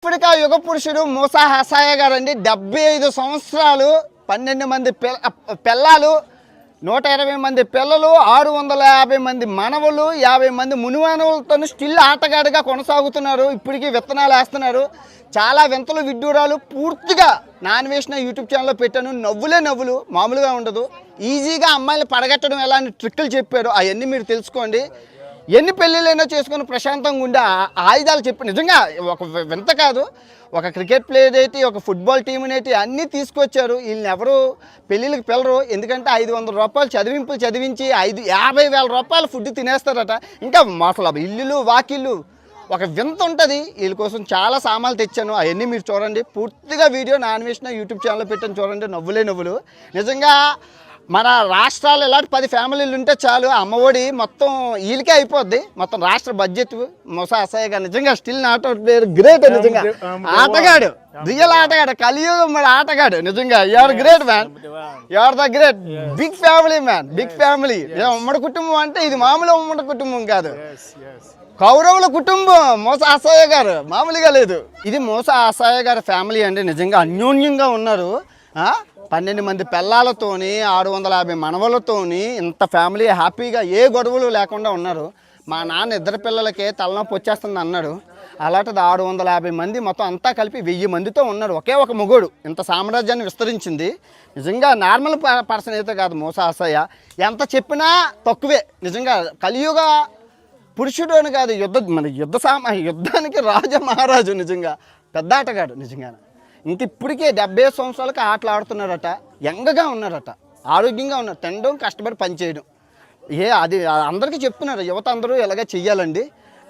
ఇప్పటికా యుగ పురుషుడు మూసా హసాయ గారండి 75 సంవత్సరాలు 12 మంది పిల్లలు 120 మంది పిల్లలు 650 మంది మనవలు 50 మంది మునిమానవులతో స్టిల్ ఆటగాడిగా కొనసాగుతున్నారు. ఇప్పటికీ విత్తనాలు వేస్తున్నారు. చాలా వింతలు విడ్డూరాలు పూర్తిగా నాన్ వేసిన యూట్యూబ్ ఛానల్లో పెట్టాను. నవ్వులు మామూలుగా ఉండదు. ఈజీగా అమ్మాయిలు పడగట్టడం ఎలా అని ట్రిక్కులు చెప్పారు. అవన్నీ మీరు తెలుసుకోండి. ఎన్ని పెళ్ళిళ్ళైనా చేసుకొని ప్రశాంతంగా ఉండే ఆయుధాలు చెప్పి నిజంగా ఒక వింత కాదు. ఒక క్రికెట్ ప్లేయర్ ఏంటి, ఒక ఫుట్బాల్ టీం ఏంటి అన్నీ తీసుకొచ్చారు. వీళ్ళని ఎవరు పెళ్ళిళ్ళకి పిల్లరు. ఎందుకంటే 500 రూపాయలు చదివింపులు చదివించి 50,000 రూపాయలు ఫుడ్ తినేస్తారట. ఇంకా అసలు ఇల్లులు వాకిళ్ళు ఒక వింత ఉంటుంది. వీళ్ళ కోసం చాలా సామాన్లు తెచ్చాను. అవన్నీ మీరు చూడండి. పూర్తిగా వీడియో నాన్ వేసిన యూట్యూబ్ ఛానల్లో పెట్టాను చూడండి. నవ్వులు నిజంగా మన రాష్ట్రాలు ఇలాంటి 10 ఫ్యామిలీలు ఉంటే చాలు. అమ్మఒడి మొత్తం వీళ్ళకే అయిపోద్ది. మొత్తం రాష్ట్ర బడ్జెట్ మూసా హసాయ గారు నిజంగా still not out player great. నిజంగా ఆటగాడు, రియల్ ఆటగాడు, కలియుగం ఆటగాడు. నిజంగా you're great man, you're the great. Big family man, big family. ఉమ్మడి కుటుంబం అంటే ఇది మామూలు ఉమ్మడి కుటుంబం కాదు. కౌరవుల కుటుంబం మూసా హసాయ గారు మామూలుగా లేదు. ఇది మూసా హసాయ గారి ఫ్యామిలీ అండి. నిజంగా అన్యోన్యంగా ఉన్నారు. 12 మంది పిల్లలతోని 650 మనవలతోని ఇంత ఫ్యామిలీ హ్యాపీగా ఏ గొడవలు లేకుండా ఉన్నారు. మా నాన్న 2 పిల్లలకే తలనొప్పి వచ్చేస్తుంది అన్నాడు. అలాంటిది 650 మంది మొత్తం అంతా కలిపి 1000 మందితో ఉన్నారు. ఒకే ఒక మొగోడు ఇంత సామ్రాజ్యాన్ని విస్తరించింది. నిజంగా నార్మల్ పర్సన్ అయితే కాదు మూసా హసాయ. ఎంత చెప్పినా తక్కువే. నిజంగా కలియుగ పురుషుడు అని కాదు, మన యుద్ధానికి రాజ మహారాజు. నిజంగా పెద్ద ఆటగాడు. నిజంగా ఇంక ఇప్పటికే 70 సంవత్సరాలకి ఆటలు ఆడుతున్నారట. యంగ్గా ఉన్నారట, ఆరోగ్యంగా ఉన్నారు. తినడం, కష్టపడి పని చేయడం. అది అందరికీ చెప్తున్నారు. యువత అందరూ ఇలాగే చెయ్యాలండి.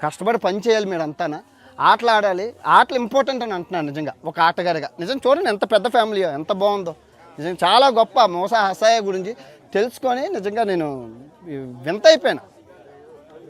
కష్టపడి పని చేయాలి. మీరు అంతా ఆటలు ఆడాలి. ఆటలు ఇంపార్టెంట్ అని అంటున్నారు. నిజంగా ఒక ఆటగాడిగా నిజం చూడండి ఎంత పెద్ద ఫ్యామిలీ, ఎంత బాగుందో. నిజంగా చాలా గొప్ప మూసా హసాయ గురించి తెలుసుకొని నిజంగా నేను వింత అయిపోయాను.